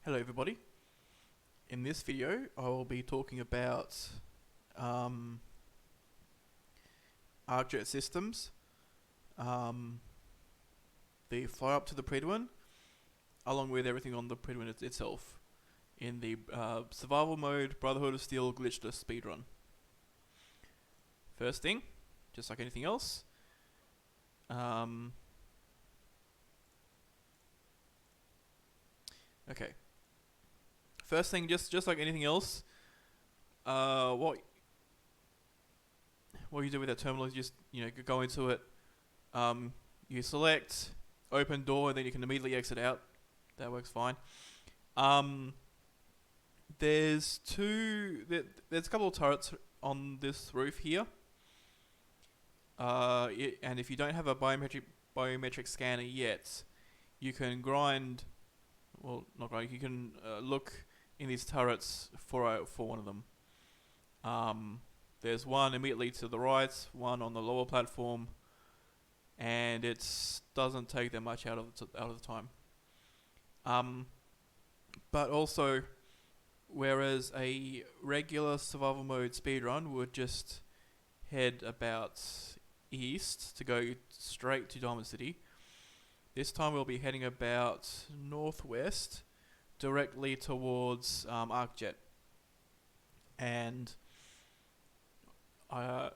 Hello everybody. In this video I will be talking about Arcjet systems, the fly up to the Prydwen, along with everything on the Prydwen itself in the survival mode, Brotherhood of Steel glitchless speedrun. First thing, just like anything else, okay. First thing, just like anything else, what you do with that terminal is just go into it. You select open door, and then you can immediately exit out. That works fine. There's a couple of turrets on this roof here. And if you don't have a biometric scanner yet, you can grind. Well, not grind. You can look in these turrets for one of them. There's one immediately to the right, one on the lower platform, and it doesn't take that much out of the time. But also, whereas a regular survival mode speedrun would just head about east to go straight to Diamond City, this time we'll be heading about northwest, directly towards Arcjet. And you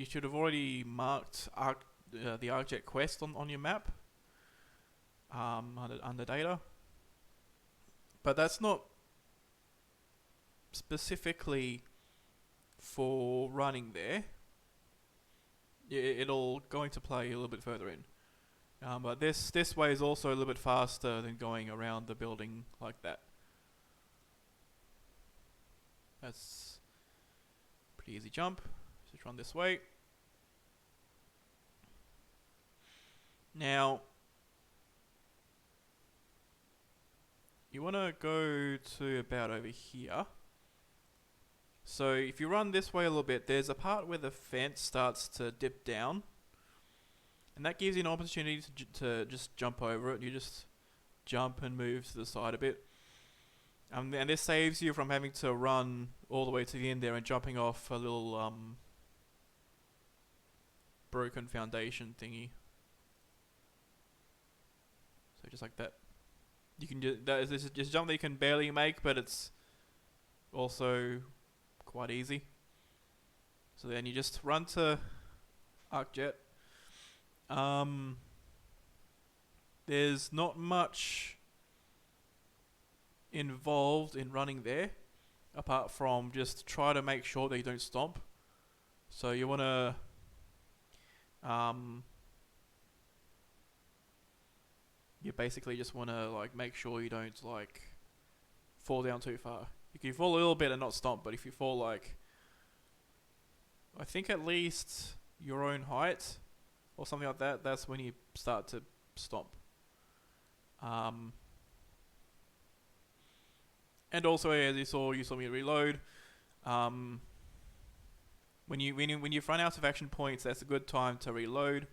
should have already marked the Arcjet quest on your map under data, but that's not specifically for running there. It'll go into play a little bit further in, but this way is also a little bit faster than going around the building like that. That's a pretty easy jump. Just run this way. Now, you want to go to about over here. So if you run this way a little bit, there's a part where the fence starts to dip down, and that gives you an opportunity to just jump over it. You just jump and move to the side a bit. And this saves you from having to run all the way to the end there and jumping off a little broken foundation thingy. So just like that. You can this is just a jump that you can barely make, but it's also quite easy. So then you just run to Arcjet. There's not much involved in running there, apart from just try to make sure that you don't stomp. So you want to you basically just want to make sure you don't fall down too far. You can fall a little bit and not stomp, but if you fall I think at least your own height or something like that, that's when you start to stomp. And also, as you saw me reload. When you run out of action points, that's a good time to reload,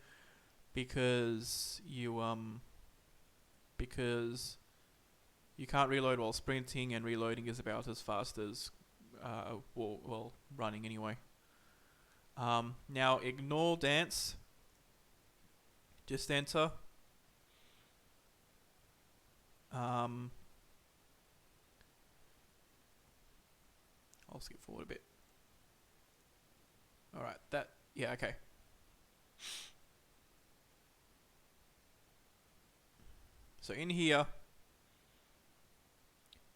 because you can't reload while sprinting, and reloading is about as fast as running anyway. Now ignore dance. Just enter. I'll skip forward a bit. Alright, okay. So in here,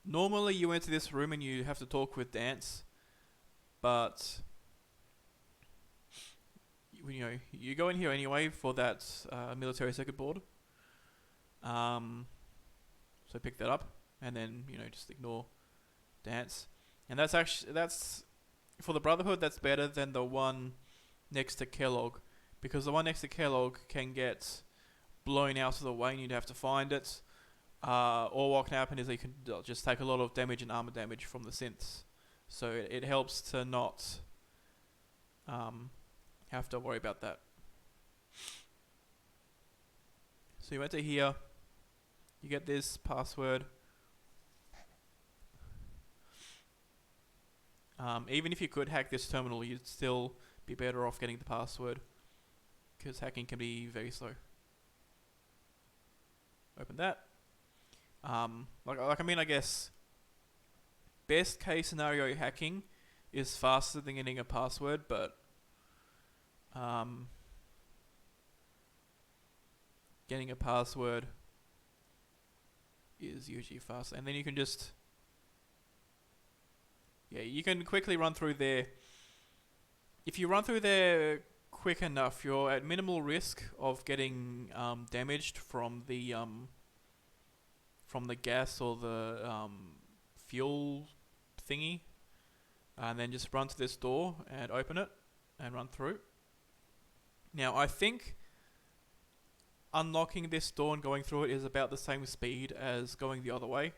normally you enter this room and you have to talk with Dance, but you go in here anyway for that military circuit board. So pick that up, and then just ignore Dance. And that's for the Brotherhood. That's better than the one next to Kellogg, because the one next to Kellogg can get blown out of the way and you'd have to find it. Or what can happen is you can just take a lot of damage and armor damage from the synths. So it helps to not have to worry about that. So you enter here, You get this password. Even if you could hack this terminal, you'd still be better off getting the password, because hacking can be very slow. Open that. I guess best case scenario hacking is faster than getting a password, but getting a password is usually faster. And then you can just, you can quickly run through there. If you run through there quick enough, you're at minimal risk of getting damaged from the gas or the fuel thingy. And then just run to this door and open it and run through. Now, I think unlocking this door and going through it is about the same speed as going the other way.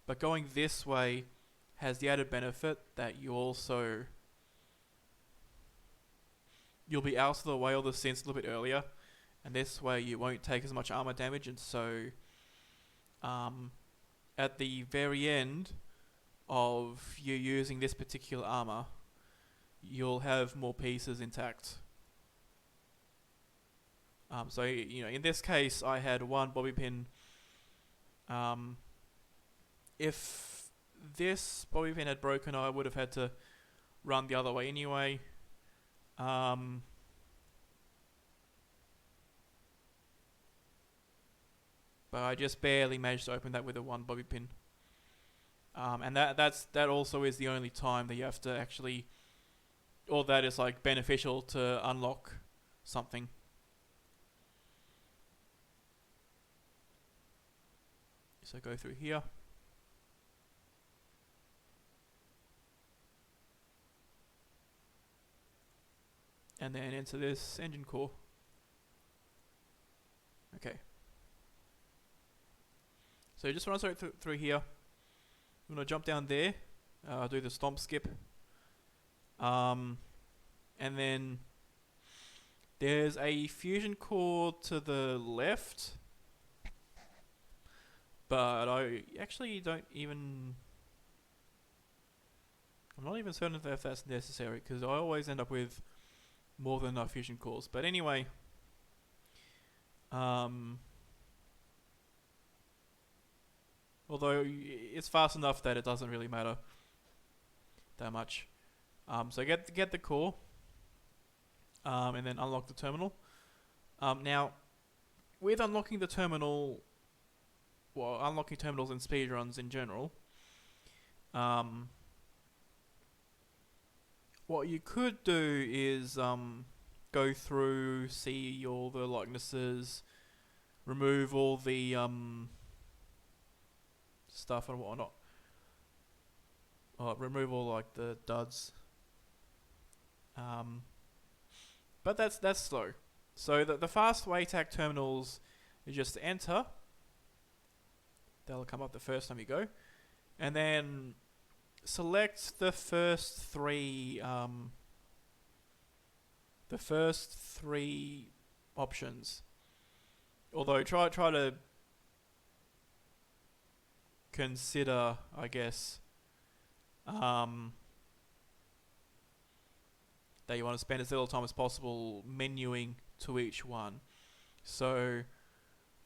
But going this way has the added benefit that you'll be out of the way of the synths a little bit earlier. And this way you won't take as much armor damage. And so at the very end of you using this particular armor, you'll have more pieces intact. So in this case, I had one bobby pin. If this bobby pin had broken, I would have had to run the other way anyway. But I just barely managed to open that with a one bobby pin. And that also is the only time that you have to actually, or that is like beneficial to unlock something. So go through here. And then enter this engine core. Okay. So just run straight through here. I'm going to jump down there, do the stomp skip. And then there's a fusion core to the left. But I actually don't even... I'm not even certain if that's necessary, because I always end up with more than enough fusion cores. But anyway... although it's fast enough that it doesn't really matter that much. So get the core, and then unlock the terminal. Now, with unlocking the terminal, well, unlocking terminals and speedruns in general, what you could do is go through, see all the likenesses, remove all the stuff and whatnot. Remove all like the duds. But that's slow. So the fast way to hack terminals is just to enter. That'll come up the first time you go, and then select the first three options. Although try to consider, I guess, that you want to spend as little time as possible menuing to each one. So,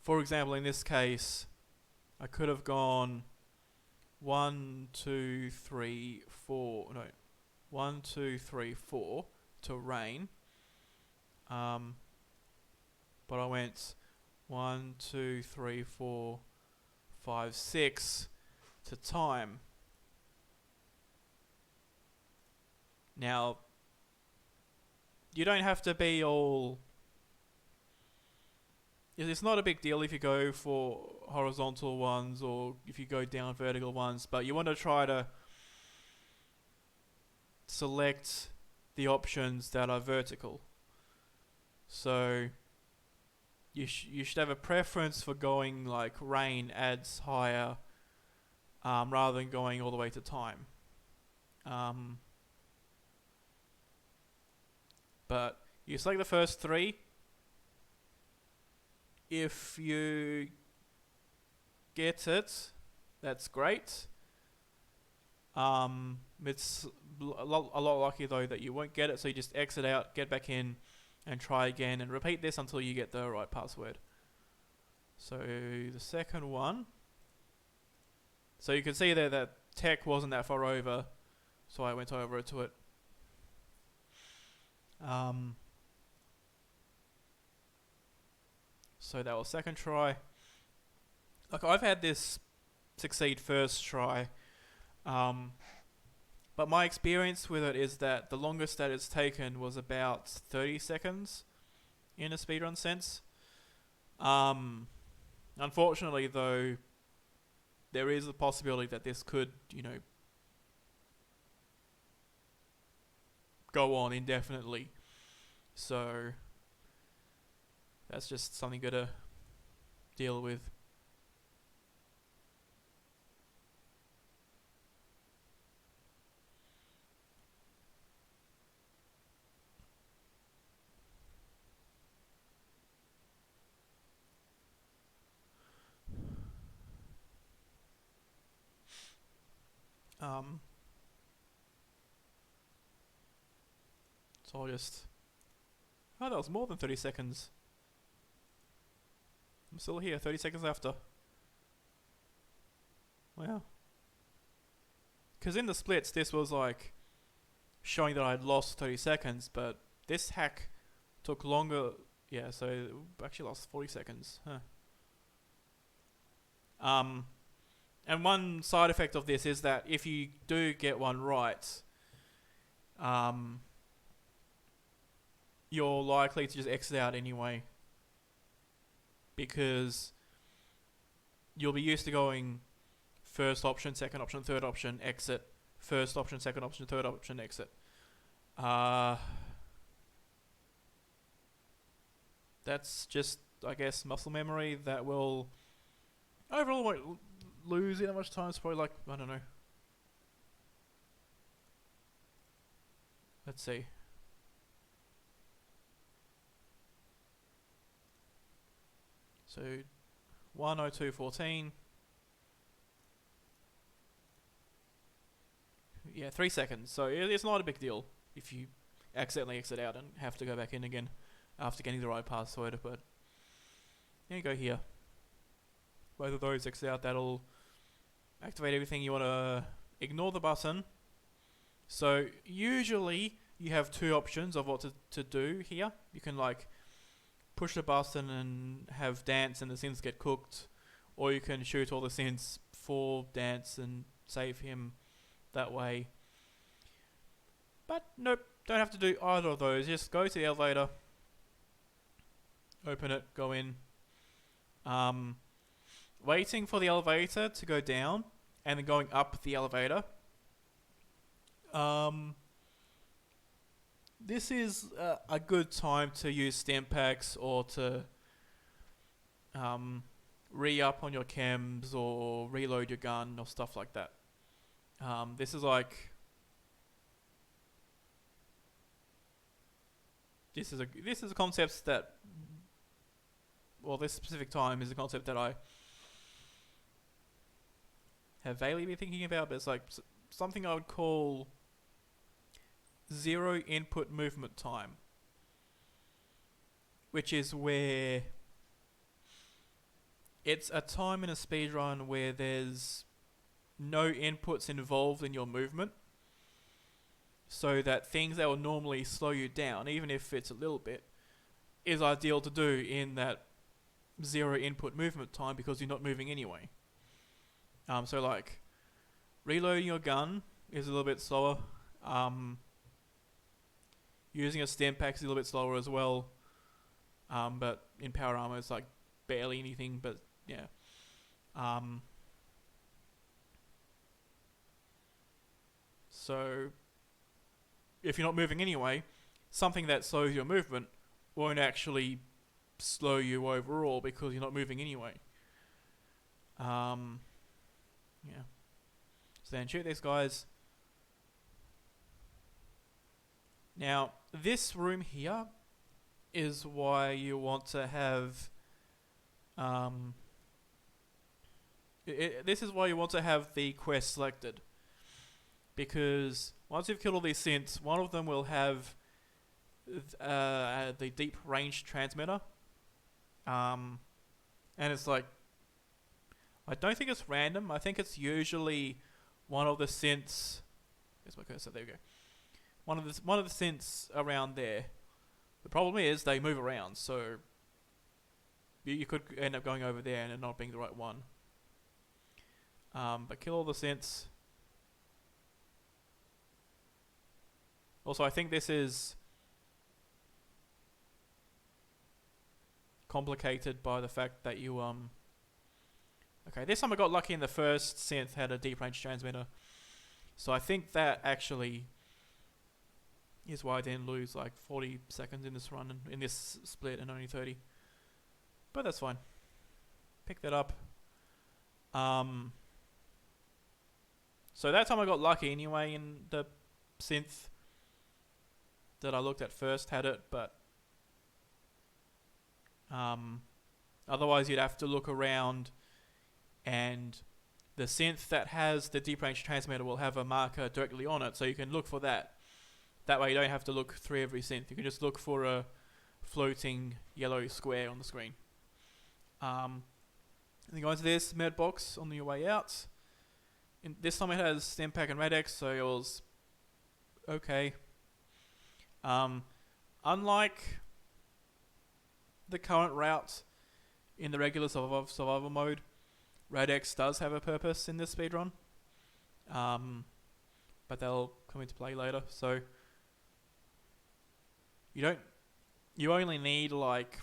for example, in this case, I could have gone 1, 2, 3, 4 to rain. But I went 1, 2, 3, 4, 5, 6 to time. Now, you don't have to be all... It's not a big deal if you go for horizontal ones or if you go down vertical ones, but you want to try to select the options that are vertical. So you should have a preference for going like rain adds higher, rather than going all the way to time. But you select the first three. If you get it, that's great. It's a lot lucky though that you won't get it, so you just exit out, get back in, and try again, and repeat this until you get the right password. So the second one. So you can see there that tech wasn't that far over, so I went over to it. So that was second try. Like, I've had this succeed first try, but my experience with it is that the longest that it's taken was about 30 seconds in a speedrun sense. Unfortunately though, there is a possibility that this could, go on indefinitely. So that's just something you gotta deal with. So I'll just... Oh, that was more than 30 seconds. I'm still here, 30 seconds after. Wow. Because in the splits, this was like showing that I'd lost 30 seconds, but this hack took longer. Yeah, so it actually lost 40 seconds. Huh. And one side effect of this is that if you do get one right, you're likely to just exit out anyway, because you'll be used to going first option, second option, third option, exit, first option, second option, third option, exit. That's just, I guess, muscle memory that will overall won't lose that much time. It's probably like, I don't know. Let's see. So 1:02:14. Yeah, 3 seconds. So it's not a big deal if you accidentally exit out and have to go back in again after getting the right password. But there you go here. Both of those exit out. That'll activate everything. You want to ignore the button. So usually you have two options of what to do here. You can like push the button and have dance and the synths get cooked, or you can shoot all the synths for dance and save him that way. But nope, don't have to do either of those. Just go to the elevator, open it, go in. Waiting for the elevator to go down and then going up the elevator. This is a good time to use stim packs or to re-up on your chems or reload your gun or stuff like that. This is like... This is a concept that... Well, this specific time is a concept that I have vaguely been thinking about, but it's like something I would call zero input movement time, which is where it's a time in a speedrun where there's no inputs involved in your movement, so that things that will normally slow you down, even if it's a little bit, is ideal to do in that zero input movement time because you're not moving anyway. So like reloading your gun is a little bit slower. Using a stim pack is a little bit slower as well. But in power armor it's like barely anything, but yeah. So if you're not moving anyway, something that slows your movement won't actually slow you overall because you're not moving anyway. Yeah. So then shoot these guys. Now, this room here is why you want to have This is why you want to have the quest selected, because once you've killed all these synths, one of them will have the deep range transmitter, and it's like, I don't think it's random. I think it's usually one of the synths. Where's my cursor? There we go. One of the synths around there. The problem is they move around, so you could end up going over there and it not being the right one. But kill all the synths. Also, I think this is complicated by the fact that you okay, this time I got lucky and the first synth had a deep range transmitter, so I think that actually is why I didn't lose like 40 seconds in this run and in this split and only 30, but that's fine. Pick that up. So that time I got lucky anyway, in the synth that I looked at first had it, but otherwise you'd have to look around, and the synth that has the deep range transmitter will have a marker directly on it, so you can look for that. That way you don't have to look through every synth. You can just look for a floating yellow square on the screen. And then go into this med box on your way out. This time it has Stimpack and Radex, so it was okay. Unlike the current route in the regular survival mode, Radex does have a purpose in this speedrun, but they'll come into play later. So you only need like,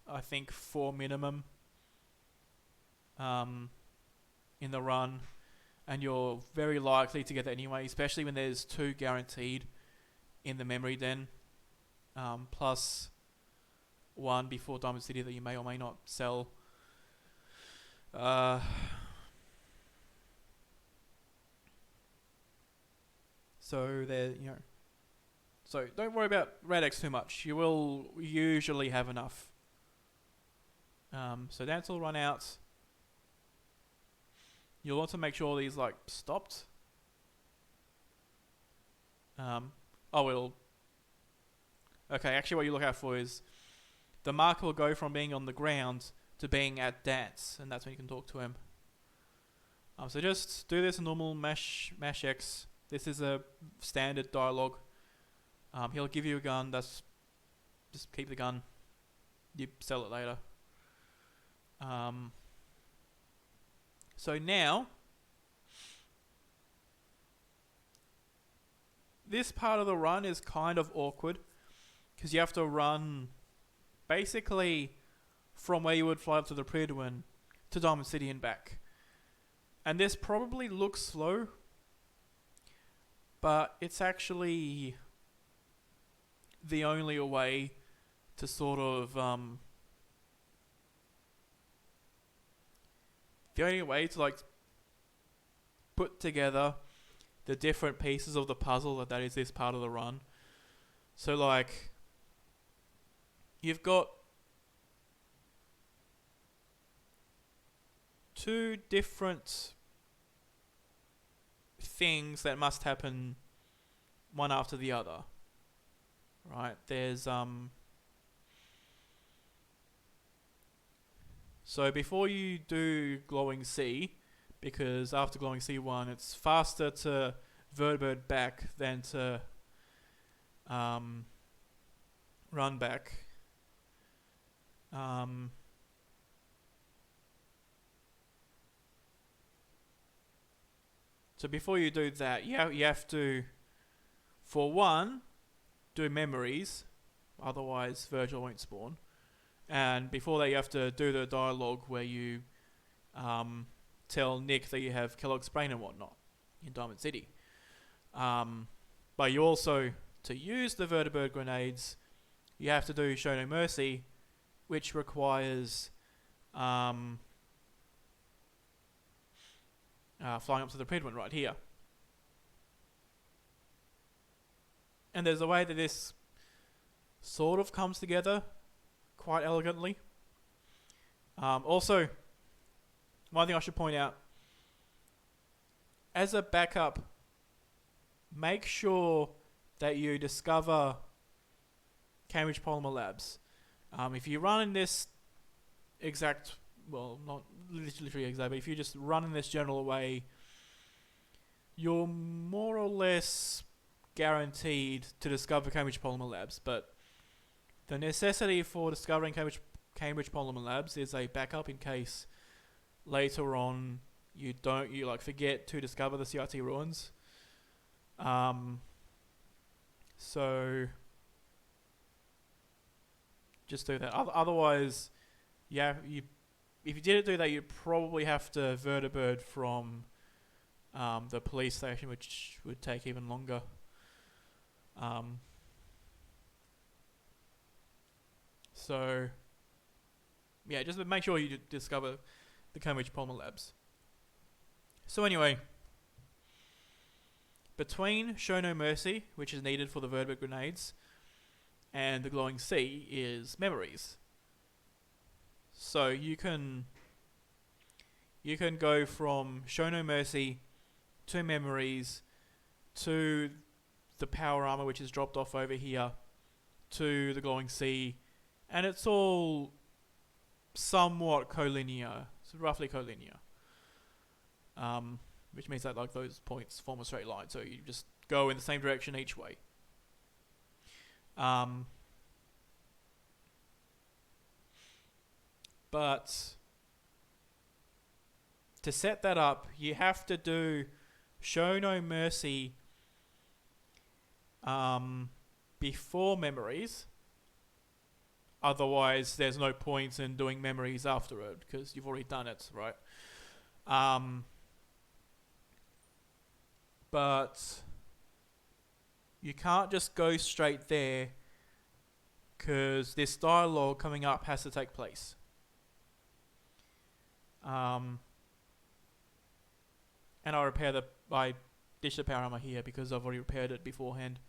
I think 4 minimum in the run, and you're very likely to get that anyway, especially when there's 2 guaranteed in the memory den, plus 1 before Diamond City that you may or may not sell. So there, so don't worry about Radex too much. You will usually have enough. So that's all run out. You'll want to make sure these like stopped. Okay, actually what you look out for is the marker will go from being on the ground to being at dance, and that's when you can talk to him. So just do this in normal mash X. This is a standard dialogue. He'll give you a gun. Just keep the gun. You sell it later. So now, this part of the run is kind of awkward, because you have to run basically from where you would fly up to the Prydwen to Diamond City and back. And this probably looks slow, but it's actually the only way to sort of like put together the different pieces of the puzzle that is this part of the run. So like, you've got 2 different things that must happen one after the other, right? There's so before you do glowing C, because after glowing C1 it's faster to vertibird back than to run back. So before you do that, you have to, for one, do memories, otherwise Virgil won't spawn. And before that, you have to do the dialogue where you tell Nick that you have Kellogg's brain and whatnot in Diamond City. But you also, to use the vertibird grenades, you have to do Show No Mercy, which requires flying up to the Prydwen right here. And there's a way that this sort of comes together quite elegantly. Also, one thing I should point out, as a backup, make sure that you discover Cambridge Polymer Labs. If you run in this exact, well, not literally exact, but if you just run in this general way, you're more or less guaranteed to discover Cambridge Polymer Labs. But the necessity for discovering Cambridge Polymer Labs is a backup in case later on you forget to discover the CRT ruins. So just do that. Otherwise, if you didn't do that, you'd probably have to vertibird from the police station, which would take even longer. So yeah, just make sure you discover the Cambridge Polymer Labs. So anyway, between Show No Mercy, which is needed for the vertibird grenades, and the Glowing Sea is memories. So you can go from Show No Mercy to memories to the power armor, which is dropped off over here, to the Glowing Sea, and it's all somewhat collinear, so roughly collinear. Which means that like those points form a straight line, so you just go in the same direction each way. But to set that up, you have to do Show No Mercy before memories. Otherwise, there's no point in doing memories after it because you've already done it, right? But you can't just go straight there because this dialogue coming up has to take place. And I ditched the power armor here because I've already repaired it beforehand.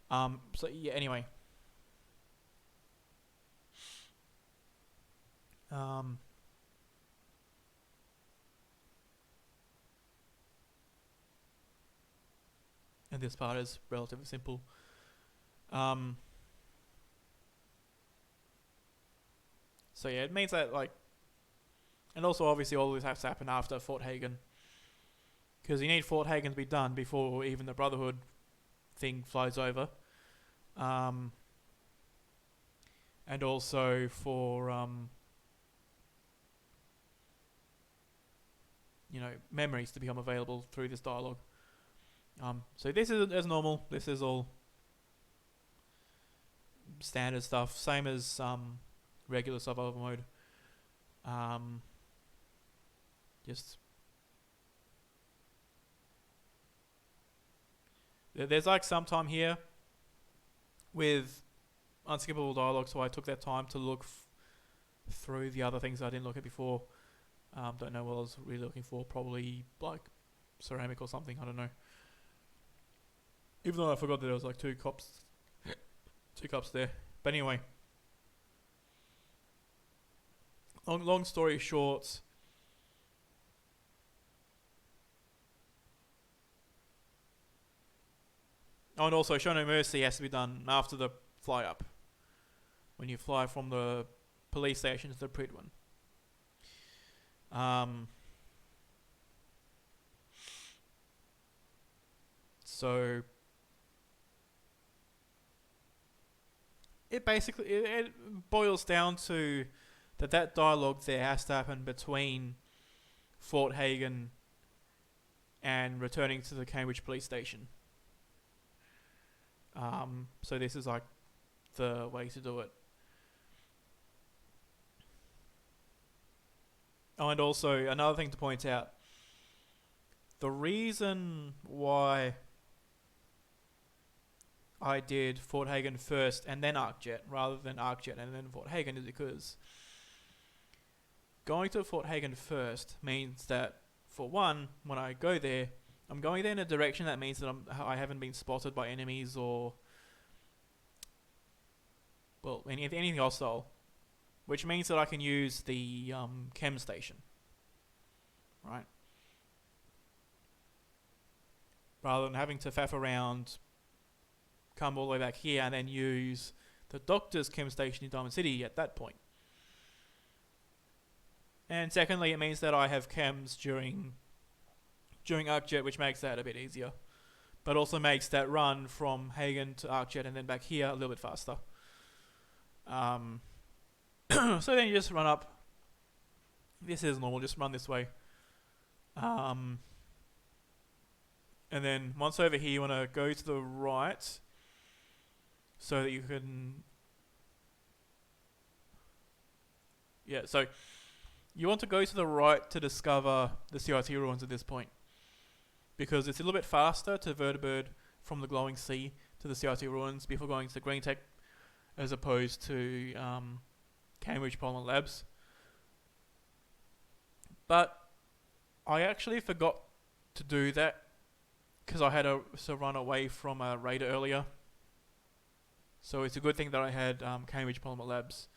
So yeah, anyway. And this part is relatively simple. So yeah, it means that and also obviously all this has to happen after Fort Hagen, because you need Fort Hagen to be done before even the Brotherhood thing flies over, and also for memories to become available through this dialogue. So this is as normal. This is all standard stuff, same as regular survival mode. There's like some time here with unskippable dialogue, so I took that time to look through the other things I didn't look at before. Don't know what I was really looking for. Probably like ceramic or something. I don't know. Even though I forgot that there was like two cups there. But anyway, long story short, and also Show No Mercy has to be done after the fly up, when you fly from the police station to the Prydwen. So it basically it boils down to that dialogue there has to happen between Fort Hagen and returning to the Cambridge police station. So this is like the way to do it. Oh, and also another thing to point out, the reason why I did Fort Hagen first and then Arcjet rather than Arcjet and then Fort Hagen is because going to Fort Hagen first means that, for one, when I go there, I'm going there in a direction that means that I haven't been spotted by enemies or anything hostile, which means that I can use the chem station. right? Rather than having to faff around, come all the way back here, and then use the doctor's chem station in Diamond City at that point. And secondly, it means that I have chems during Arcjet, which makes that a bit easier. But also makes that run from Hagen to Arcjet and then back here a little bit faster. So then you just run up. This is normal, just run this way. And then once over here, you want to go to the right so that you can... Yeah, so you want to go to the right to discover the CRT ruins at this point, because it's a little bit faster to Vertibird from the Glowing Sea to the CRT ruins before going to the Green Tech, as opposed to Cambridge Polymer Labs. But I actually forgot to do that because I had to run away from a raider earlier. So it's a good thing that I had Cambridge Polymer Labs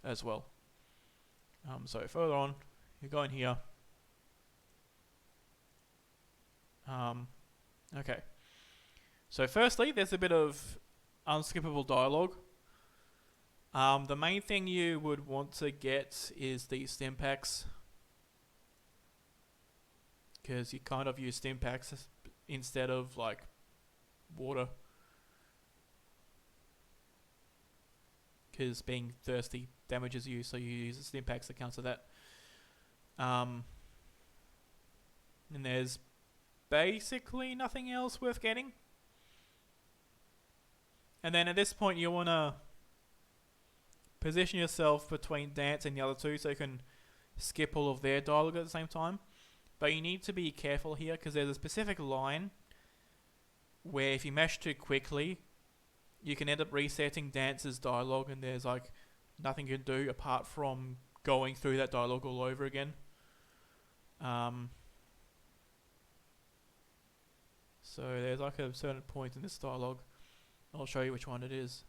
as well. So further on, you go in here. Okay. So firstly, there's a bit of unskippable dialogue. The main thing you would want to get is the stim packs, because you kind of use stim packs instead of like water, because being thirsty damages you, so you use the stim packs to counter that. And there's basically nothing else worth getting. And then at this point you want to position yourself between Dance and the other two so you can skip all of their dialogue at the same time. But you need to be careful here, because there's a specific line where if you mash too quickly, you can end up resetting Dance's dialogue, and there's like nothing you can do apart from going through that dialogue all over again. So there's like a certain point in this dialogue. I'll show you which one it is.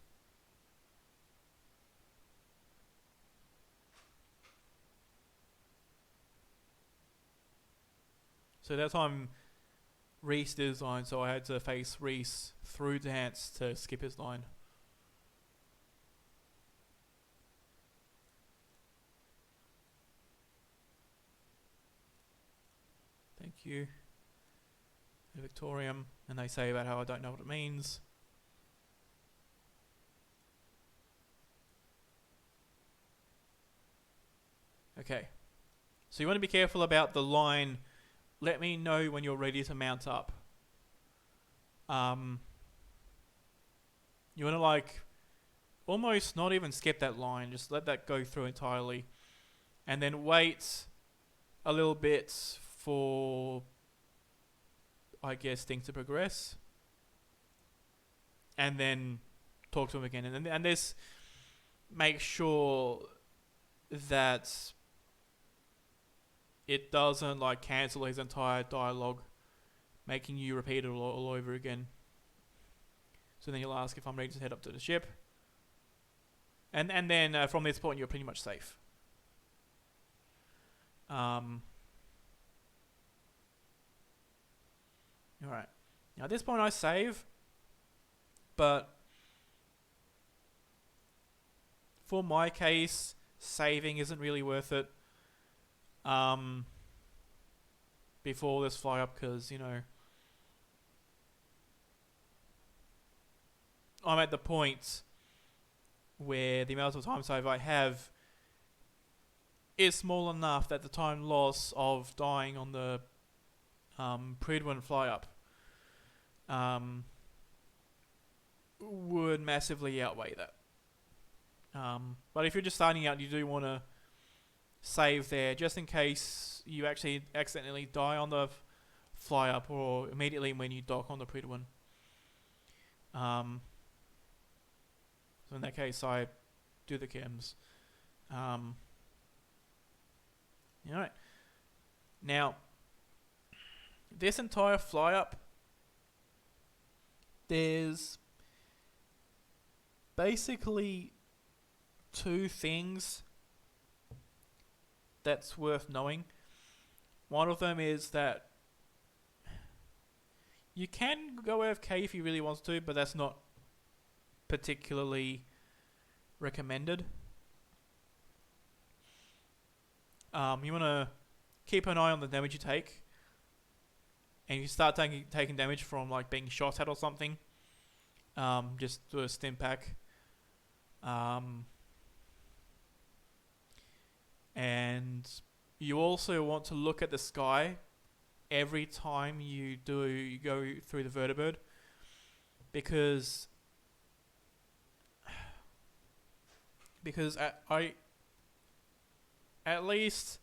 So that time Reese did his line, so I had to face Reese through Dance to skip his line. Thank you. The Victorium, and they say about how I don't know what it means. Okay. So you want to be careful about the line, let me know when you're ready to mount up. You want to like almost not even skip that line, just let that go through entirely, and then wait a little bit for, I guess, things to progress, and then talk to him again. And this makes sure that it doesn't like cancel his entire dialogue, making you repeat it all over again. So then you'll ask if I'm ready to head up to the ship, and then from this point you're pretty much safe. Alright. Now at this point I save, but for my case, saving isn't really worth it before this fly up, because, you know, I'm at the point where the amount of time save I have is small enough that the time loss of dying on the Prydwen fly up would massively outweigh that. But if you're just starting out, you do want to save there, just in case you actually accidentally die on the fly up or immediately when you dock on the Prydwen. So in that case, I do the chems. Alright. Now, this entire fly up, there's basically two things that's worth knowing. One of them is that you can go AFK if you really want to, but that's not particularly recommended. You want to keep an eye on the damage you take, and if you start taking damage from like being shot at or something, just do a stim pack. And you also want to look at the sky every time you go through the vertibird, because at least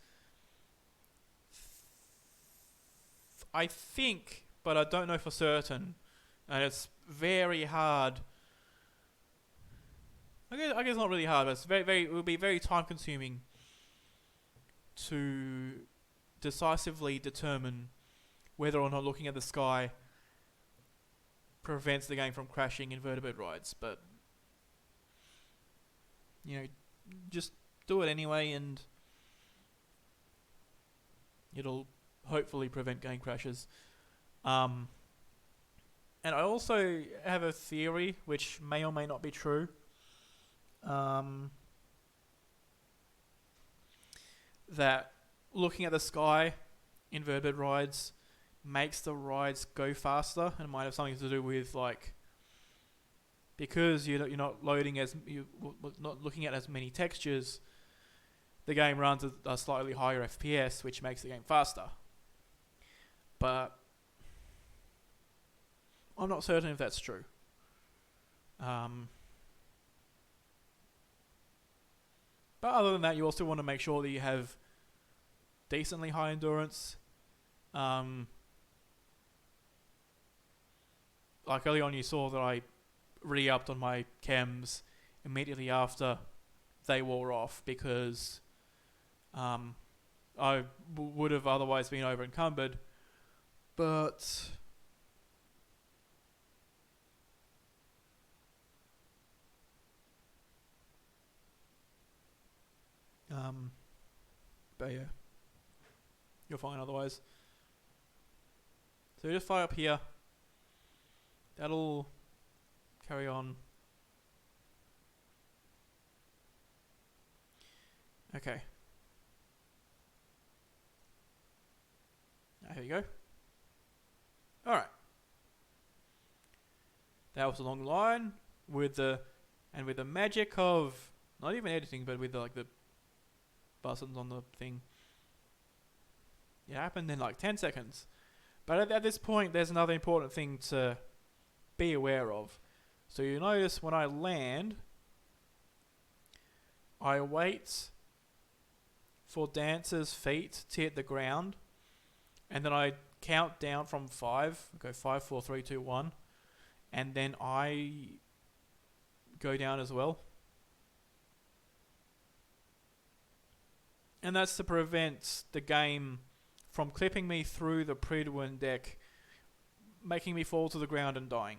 I think, but I don't know for certain, and it's very hard. I guess not really hard, but it's it will be very time consuming to decisively determine whether or not looking at the sky prevents the game from crashing in vertibird rides. But just do it anyway, and it'll hopefully prevent game crashes. And I also have a theory, which may or may not be true. That looking at the sky in vertibird rides makes the rides go faster, and it might have something to do with because you're not looking at as many textures. The game runs at a slightly higher FPS, which makes the game faster. But I'm not certain if that's true. But other than that, you also want to make sure that you have decently high endurance. Like early on, you saw that I re-upped on my chems immediately after they wore off, because I would have otherwise been over encumbered. But yeah, you're fine otherwise. So just fire up here. That'll carry on. Okay. There you go. Alright. That was a long line with the magic of not even editing, but with the buttons on the thing. It happened in 10 seconds. But at this point, there's another important thing to be aware of. So you notice when I land, I wait for Dancer's feet to hit the ground, and then I count down from 5. Go 5, 4, 3, 2, 1, and then I go down as well. And that's to prevent the game from clipping me through the Prydwen deck, making me fall to the ground and dying.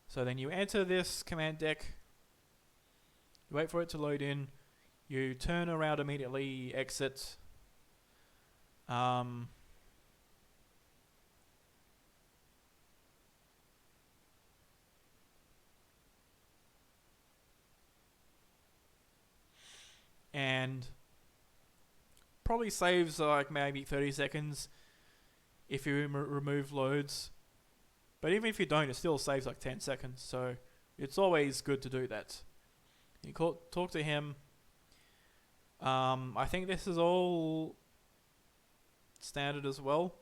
So then you enter this command deck, you wait for it to load in, you turn around immediately, exit. And probably saves maybe 30 seconds if you remove loads. But even if you don't, it still saves 10 seconds. So it's always good to do that. You talk to him. I think this is all standard as well.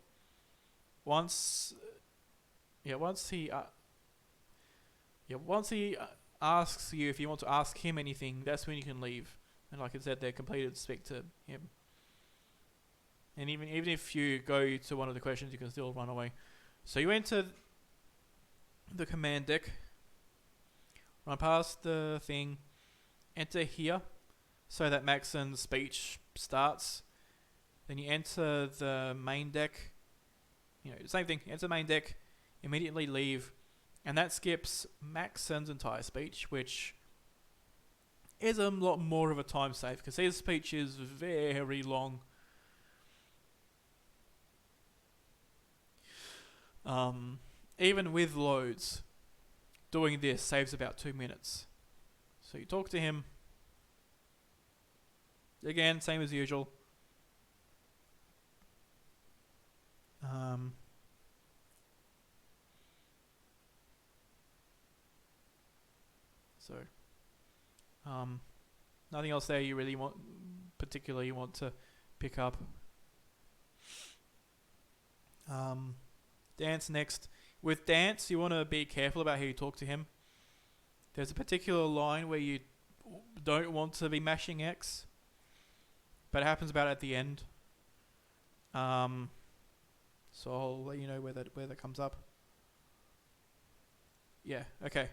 Once he asks you if you want to ask him anything, that's when you can leave. And like I said, they're completed to speak to him. And even if you go to one of the questions, you can still run away. So you enter the command deck, run past the thing, enter here, so that Maxon's speech starts. Then you enter the main deck. Same thing. Enter main deck, immediately leave, and that skips Maxon's entire speech, which is a lot more of a time save because his speech is very long. Even with loads, doing this saves about 2 minutes. So you talk to him. Again, same as usual. So, nothing else there you really want, particularly you want to pick up. Dance next. With Dance, you want to be careful about how you talk to him. There's a particular line where you don't want to be mashing X, but it happens about at the end. So I'll let you know where that comes up. Yeah, okay.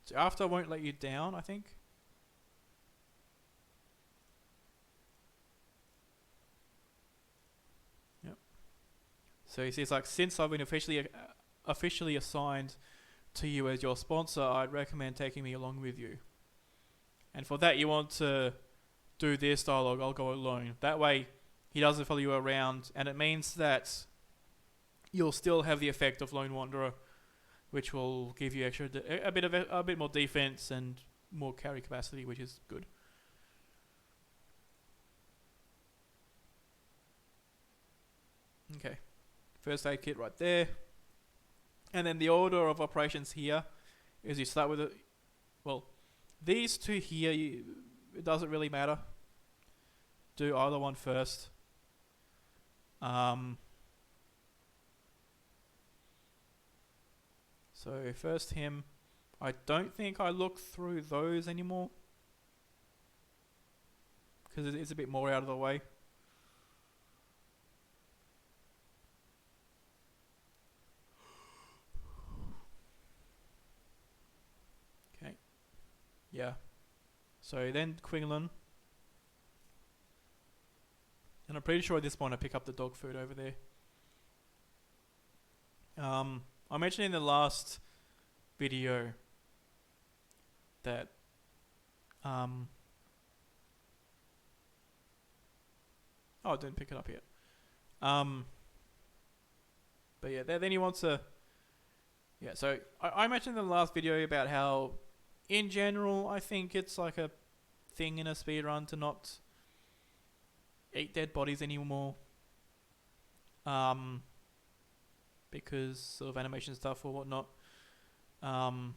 So after I won't let you down, I think. Yep. So you see, it's like, since I've been officially assigned to you as your sponsor, I'd recommend taking me along with you. And for that, you want to do this dialogue, I'll go alone. That way, he doesn't follow you around, and it means that you'll still have the effect of Lone Wanderer, which will give you a bit more defense and more carry capacity, which is good. Okay, first aid kit right there. And then the order of operations here is you start with these two here, it doesn't really matter. Do either one first. So first him. I don't think I look through those anymore, because it's a bit more out of the way. Okay. Yeah. So then Quinlan. And I'm pretty sure at this point I pick up the dog food over there. I mentioned in the last video that I didn't pick it up yet. But yeah, then he wants to. Yeah, so I mentioned in the last video about how, in general, I think it's like a thing in a speedrun to not eat dead bodies anymore. Because of animation stuff or whatnot. And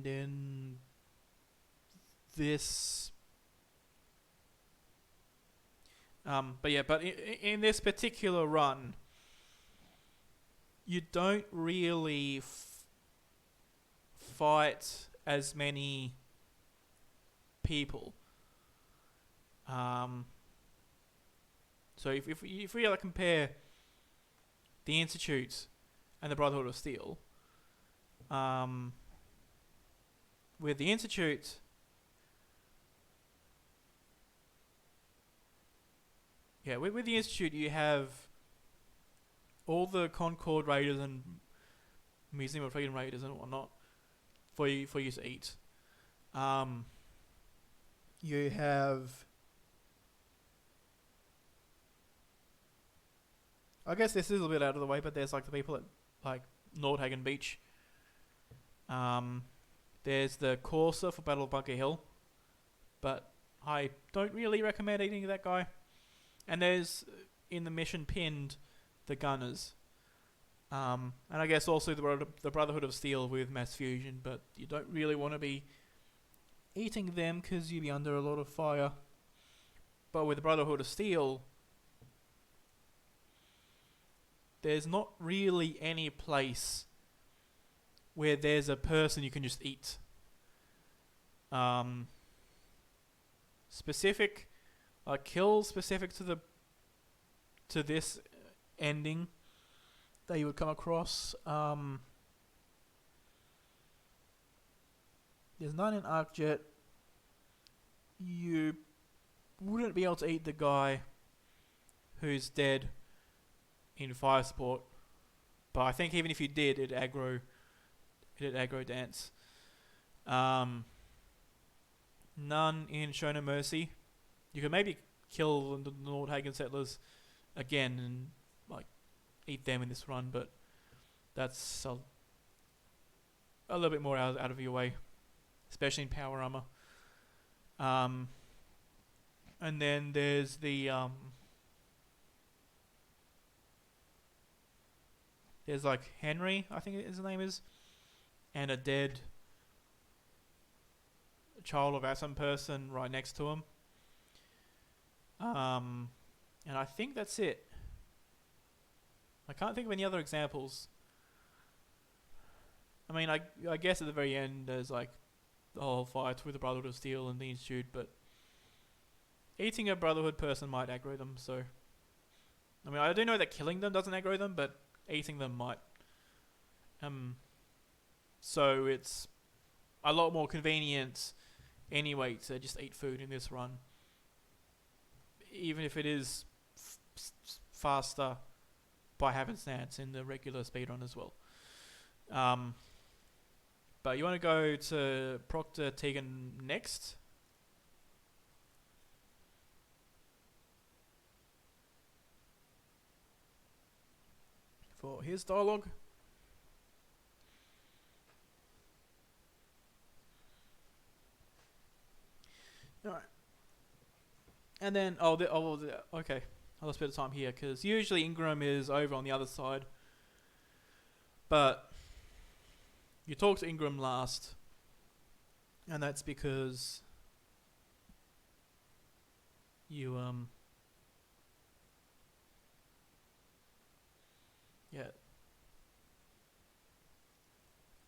in this... but in this particular run, you don't really fight as many people. So if we like compare the Institute and the Brotherhood of Steel, with the Institute, with the Institute you have all the Concord Raiders and Museum of Freedom Raiders and whatnot for you to eat. You have, I guess this is a bit out of the way, but there's like the people at like Nordhagen Beach. There's the Corsa for Battle of Bunker Hill, but I don't really recommend eating that guy. And there's, in the mission pinned, the Gunners. And I guess also the Brotherhood of Steel with Mass Fusion, but you don't really want to be eating them because you'd be under a lot of fire. But with the Brotherhood of Steel, there's not really any place where there's a person you can just eat. Specific, kills specific to this ending that you would come across. There's none in Arcjet. You wouldn't be able to eat the guy who's dead in fire support. But I think even if you did, it'd aggro dance. None in Show No Mercy. You could maybe kill the Nordhagen settlers again and like eat them in this run, but that's a little bit more out of your way, especially in power armor. And then there's there's like Henry, I think his name is, and a dead child of some person right next to him. And I think that's it. I can't think of any other examples. I mean, I guess at the very end there's like the whole fight with the Brotherhood of Steel and the Institute, but eating a Brotherhood person might aggro them, so... I mean, I do know that killing them doesn't aggro them, but eating them might. So it's a lot more convenient anyway to just eat food in this run. Even if it is faster by happenstance in the regular speedrun as well. But you want to go to Proctor Tegan next. For his dialogue. Alright. And then, okay. I lost a bit of time here, because usually Ingram is over on the other side. But you talk to Ingram last, and that's because you, yeah.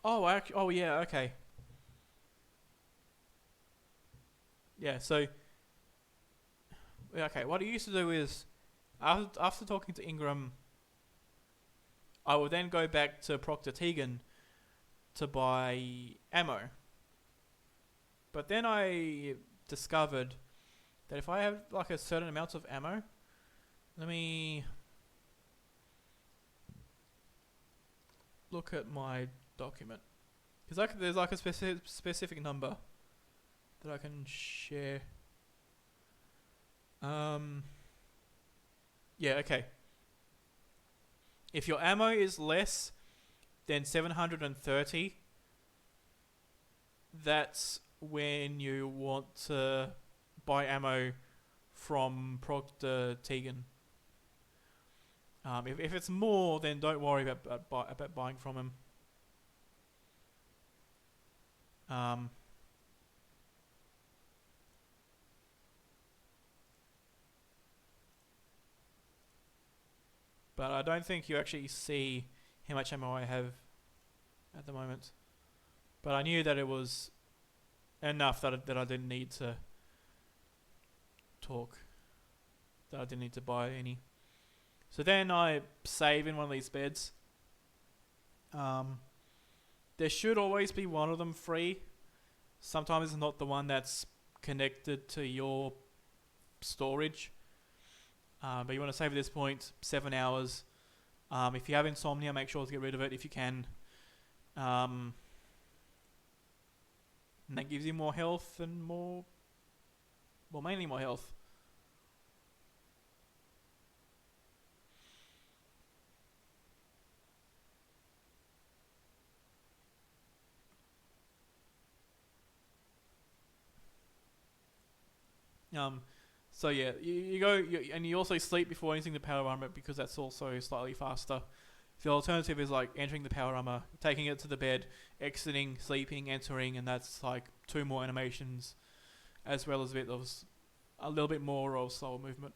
Oh yeah, okay. Yeah, so, okay, what I used to do is, after talking to Ingram, I would then go back to Proctor Tegan to buy ammo. But then I discovered that if I have like a certain amount of ammo, let me look at my document, because there's like a specific number that I can share. Yeah, okay. If your ammo is less than 730, that's when you want to buy ammo from Proctor Tegan. If it's more, then don't worry about buying from him. But I don't think you actually see how much ammo I have at the moment. But I knew that it was enough that I didn't need to talk. That I didn't need to buy any. So then I save in one of these beds. There should always be one of them free. Sometimes it's not the one that's connected to your storage. But you want to save at this point 7 hours. If you have insomnia, make sure to get rid of it if you can. And that gives you more health and mainly more health. So yeah, you go, and you also sleep before entering the power armor, because that's also slightly faster. The alternative is like entering the power armor, taking it to the bed, exiting, sleeping, entering, and that's like 2 more animations, as well as a little bit more of slower movement.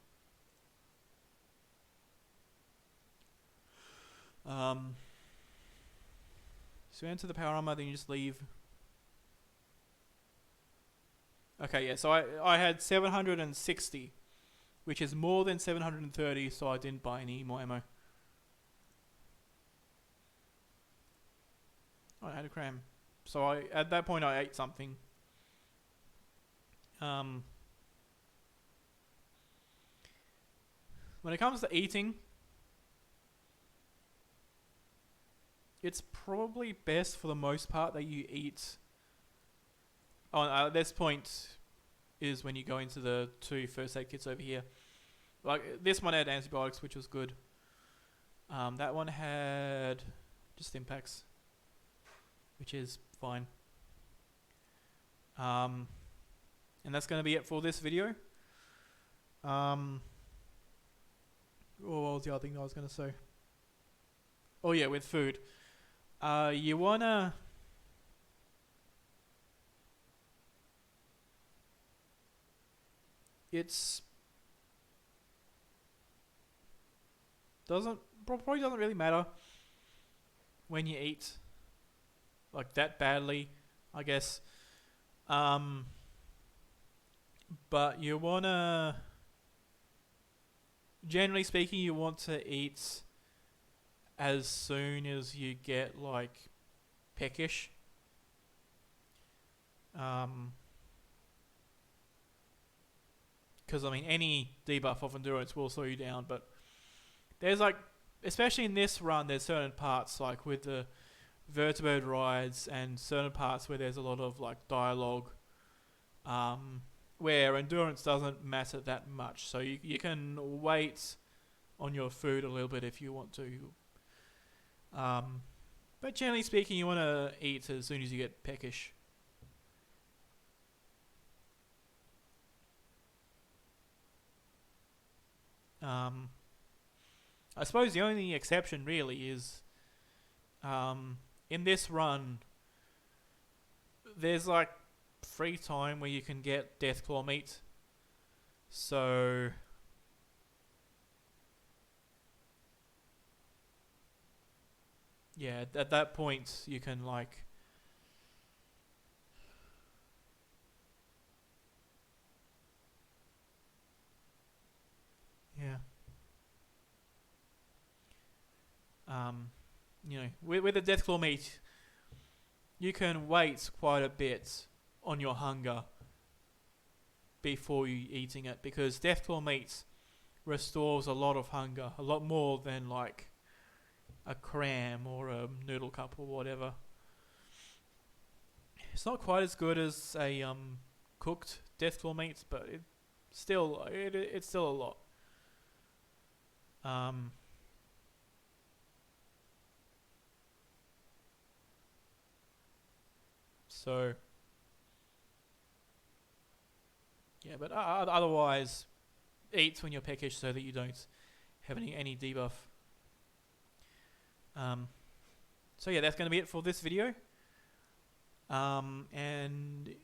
So you enter the power armor, then you just leave. Okay, yeah, so I had 760, which is more than 730, so I didn't buy any more ammo. I had a cram. So at that point I ate something. When it comes to eating, it's probably best for the most part that you eat. Oh, this point is when you go into the 2 first aid kits over here. Like this one had antibiotics, which was good. That one had just impacts, which is fine. And that's going to be it for this video. What was the other thing I was going to say? Oh yeah, with food. You wanna... It's... Probably doesn't really matter when you eat like that badly, I guess. But you wanna... Generally speaking, you want to eat as soon as you get like peckish. Because I mean, any debuff of endurance will slow you down, but there's like, especially in this run, there's certain parts like with the vertebrate rides and certain parts where there's a lot of like dialogue, where endurance doesn't matter that much. So you can wait on your food a little bit if you want to. But generally speaking, you want to eat as soon as you get peckish. I suppose the only exception really is in this run, there's like free time where you can get Deathclaw meat. So yeah, at that point you can like yeah. You know, with the Deathclaw meat, you can wait quite a bit on your hunger before you eating it, because Deathclaw meat restores a lot of hunger, a lot more than like a cram or a noodle cup or whatever. It's not quite as good as a cooked Deathclaw meat, but it's still a lot. So yeah, but otherwise, eat when you're peckish so that you don't have any debuff. So yeah, that's going to be it for this video. And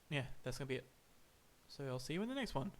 yeah, that's going to be it. So I'll see you in the next one.